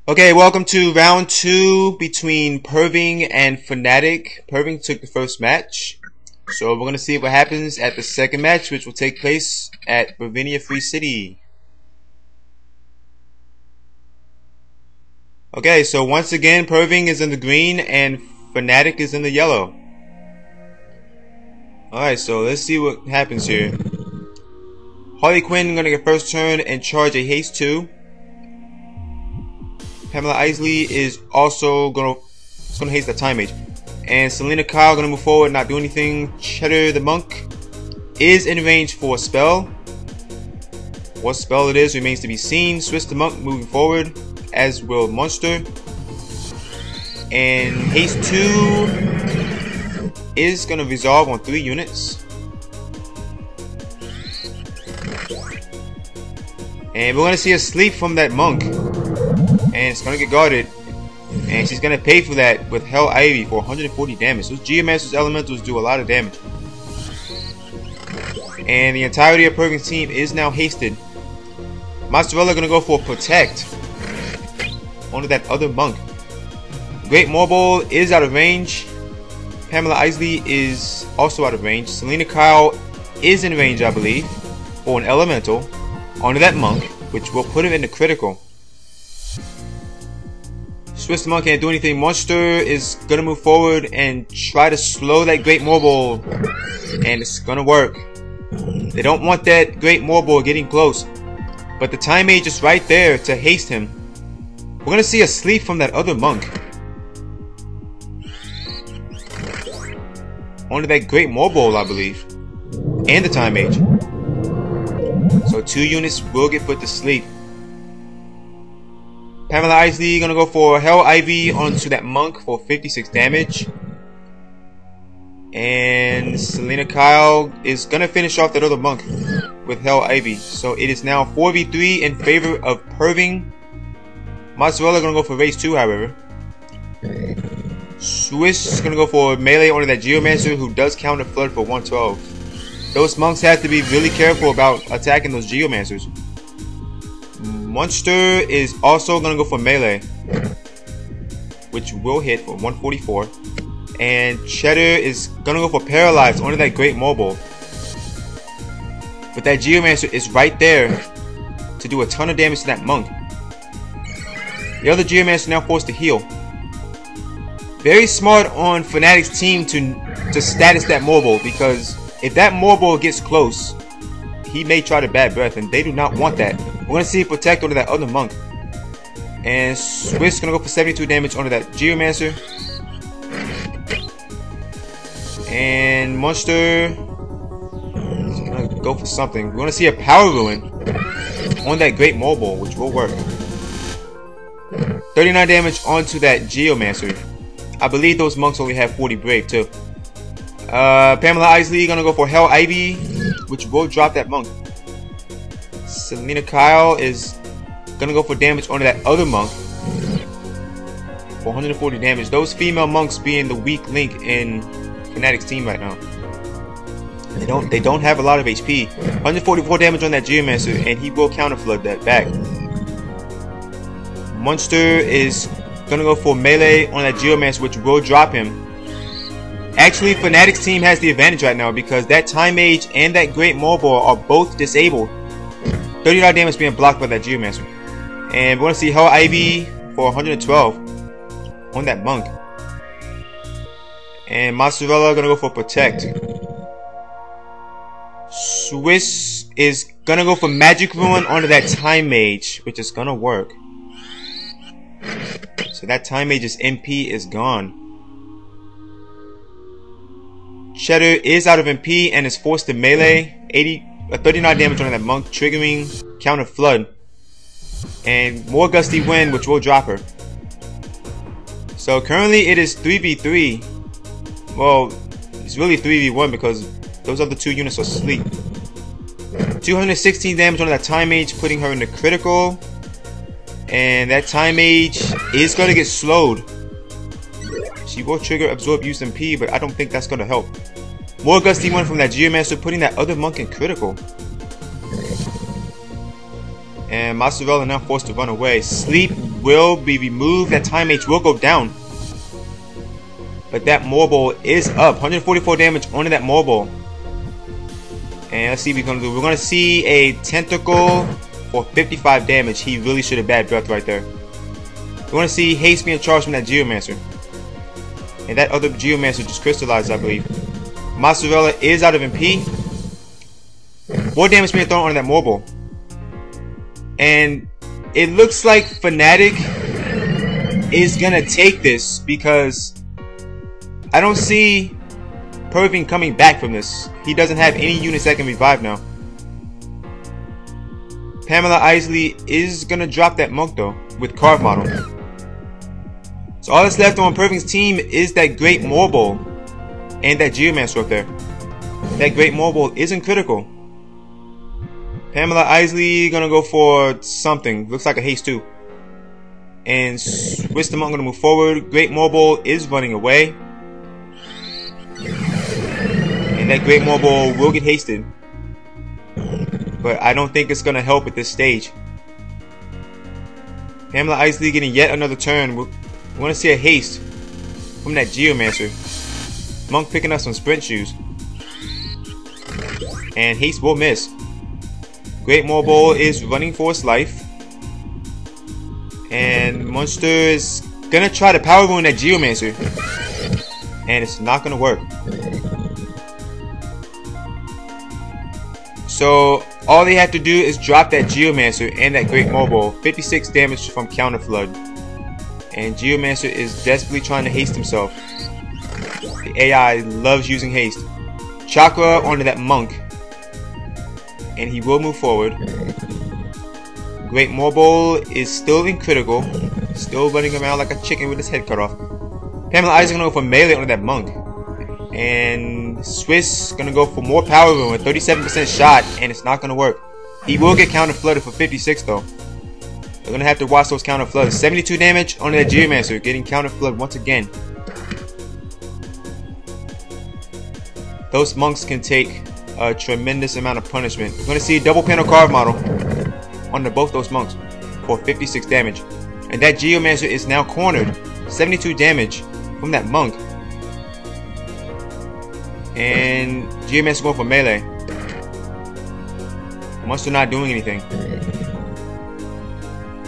Okay, welcome to round 2 between Pirving and Fanatic. Pirving took the first match, so we're going to see what happens at the second match, which will take place at Pirving Free City. Okay, so once again, Pirving is in the green and Fanatic is in the yellow. Alright, so let's see what happens here. Harley Quinn going to get first turn and charge a haste 2. Pamela Isley is also gonna haste the time mage. And Selena Kyle gonna move forward, not do anything. Cheddar the monk is in range for a spell. What spell it is remains to be seen. Swiss the monk moving forward, as will Monster. And haste 2 is gonna resolve on 3 units. And we're gonna see a sleep from that monk. And it's gonna get guarded, and she's gonna pay for that with Hell Ivy for 140 damage. Those Geomancer's elementals do a lot of damage, and the entirety of Pirving's team is now hasted. Mozzarella gonna go for protect onto that other monk. Great Mobile is out of range. Pamela Isley is also out of range. Selena Kyle is in range, I believe, for an elemental onto that monk, which will put him in the critical. Swiss the monk can't do anything. Monster is gonna move forward and try to slow that Great Mobile, and it's gonna work. They don't want that Great Mobile getting close, but the time mage is right there to haste him. We're gonna see a sleep from that other monk onto that Great Mobile, I believe, and the time mage. So 2 units will get put to sleep. Pamela Isley gonna go for Hell Ivy onto that monk for 56 damage. And Selena Kyle is gonna finish off that other monk with Hell Ivy. So it is now 4v3 in favor of Pirving. Mozzarella gonna go for race 2, however. Swiss is gonna go for melee onto that Geomancer, who does counter flood for 112. Those monks have to be really careful about attacking those Geomancers. Monster is also gonna go for melee, which will hit for 144. And Cheddar is gonna go for paralyze onto that Great Mobile. But that Geomancer is right there to do a ton of damage to that monk. The other Geomancer now forced to heal. Very smart on Fanatic's team to status that mobile, because if that mobile gets close, he may try to bad breath, and they do not want that. We're gonna see protect onto that other monk. And Swiss gonna go for 72 damage onto that Geomancer. And Monster is gonna go for something. We're gonna see a Power Ruin on that Great Mobile, which will work. 39 damage onto that Geomancer. I believe those monks only have 40 brave too. Pamela Isley gonna go for Hell Ivy, which will drop that monk. Selena Kyle is gonna go for damage onto that other monk for 140 damage. Those female monks being the weak link in Fanatic's team right now. They don't have a lot of HP. 144 damage on that Geomancer, and he will counter flood that back. Monster is gonna go for melee on that Geomancer, which will drop him. Actually, Fanatic's team has the advantage right now because that Time Mage and that Great Mobile are both disabled. 39 damage being blocked by that Geomancer. And we're going to see Hell Ivy for 112 on that monk. And Mozzarella going to go for protect. Swiss is going to go for Magic Ruin onto that Time Mage, which is going to work. So that Time Mage's MP is gone. Cheddar is out of MP and is forced to melee. 39 damage on that monk, triggering counter flood. And more Gusty Wind, which will drop her. So currently it is 3v3. Well, it's really 3v1 because those other 2 units are asleep. 216 damage on that Time Mage, putting her in the critical. And that Time Mage is going to get slowed. She will trigger Absorb Use MP, but I don't think that's going to help. More Gusty Wind from that Geomancer, putting that other monk in critical. And Mozzarella now forced to run away. Sleep will be removed. That time H will go down. But that Morbol is up. 144 damage onto that Morbol. And let's see what we're going to do. We're going to see a Tentacle for 55 damage. He really should have bad breath right there. We're going to see haste being charged from that Geomancer. And that other Geomancer just crystallized, I believe. Mozzarella is out of MP. More damage being thrown onto that Morbol. And it looks like Fanatic is going to take this because I don't see Pirving coming back from this. He doesn't have any units that can revive now. Pamela Isley is going to drop that Monk though with Carve Model. So all that's left on Pirving's team is that Great Morbol and that Geomancer up there. That Great Morbol isn't critical. Pamela Isley gonna go for something. Looks like a haste too. And Swiss the Monk gonna move forward. Great Morbol is running away. And that Great Morbol will get hasted. But I don't think it's gonna help at this stage. Pamela Isley getting yet another turn. We're gonna see a haste from that Geomancer. Monk picking up some sprint shoes. And haste will miss. Great Morbol is running for his life. And Monster is gonna try to power ruin that Geomancer. And it's not gonna work. So all they have to do is drop that Geomancer and that Great Morbol. 56 damage from Counter Flood. And Geomancer is desperately trying to haste himself. The AI loves using haste. Chakra onto that Monk. And he will move forward. Great Morbol is still in critical. Still running around like a chicken with his head cut off. Pamela Isaac gonna go for melee onto that Monk. And Swiss gonna go for more power rune with 37% shot, and it's not gonna work. He will get counter flooded for 56 though. They're gonna have to watch those counter floods. 72 damage onto that Geomancer, getting counter flood once again. Those monks can take a tremendous amount of punishment. We're gonna see a double panel Carve Model onto both those monks for 56 damage. And that Geomancer is now cornered. 72 damage from that Monk. And Geomancer going for melee. Monster not doing anything.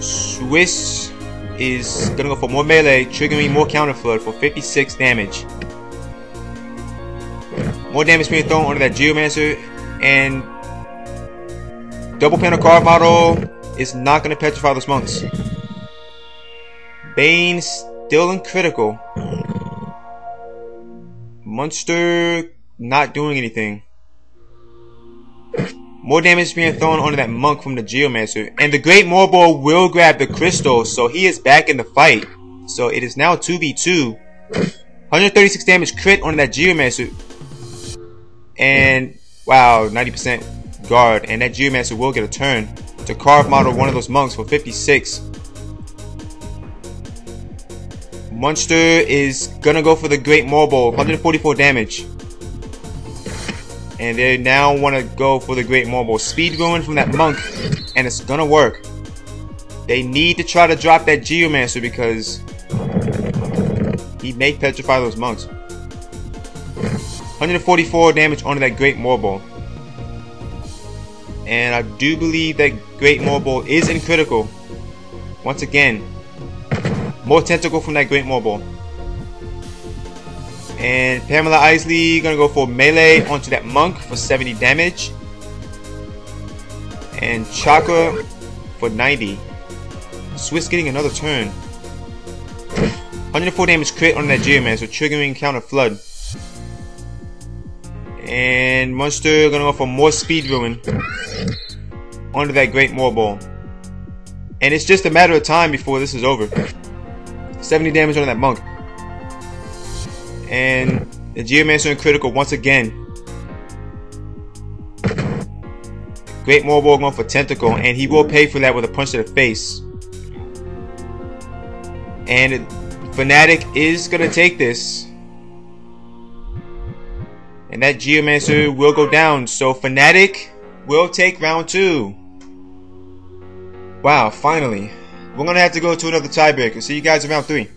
Swiss is gonna go for more melee, triggering more counter flood for 56 damage. More damage being thrown onto that Geomancer, and double panel Carve Model is not gonna petrify those monks. Bane still in critical. Monster not doing anything. More damage being thrown onto that Monk from the Geomancer. And the Great Morbol will grab the crystal, so he is back in the fight. So it is now 2v2. 136 damage crit onto that Geomancer. And wow, 90% guard. And that Geomancer will get a turn to Carve Model one of those monks for 56. Monster is gonna go for the Great Morbol, 144 damage. And they now want to go for the Great Morbol. Speed ruin from that Monk, and it's gonna work. They need to try to drop that Geomancer because he may petrify those monks. 144 damage onto that Great Morbol. And I do believe that Great Morbol is in critical. Once again, more tentacle from that Great Morbol. And Pamela Isley gonna go for melee onto that Monk for 70 damage. And Chakra for 90. Swiss getting another turn. 104 damage crit on that Geomancer, triggering counter flood. And Monster gonna go for more speed ruin onto that Great Morbol. And it's just a matter of time before this is over. 70 damage on that Monk. And the Geomancer in critical once again. Great Morbol going for tentacle, and he will pay for that with a punch to the face. And Fanatic is gonna take this. And that Geomancer will go down. So Fanatic will take round 2. Wow, finally. We're gonna have to go to another tiebreaker. See you guys around 3.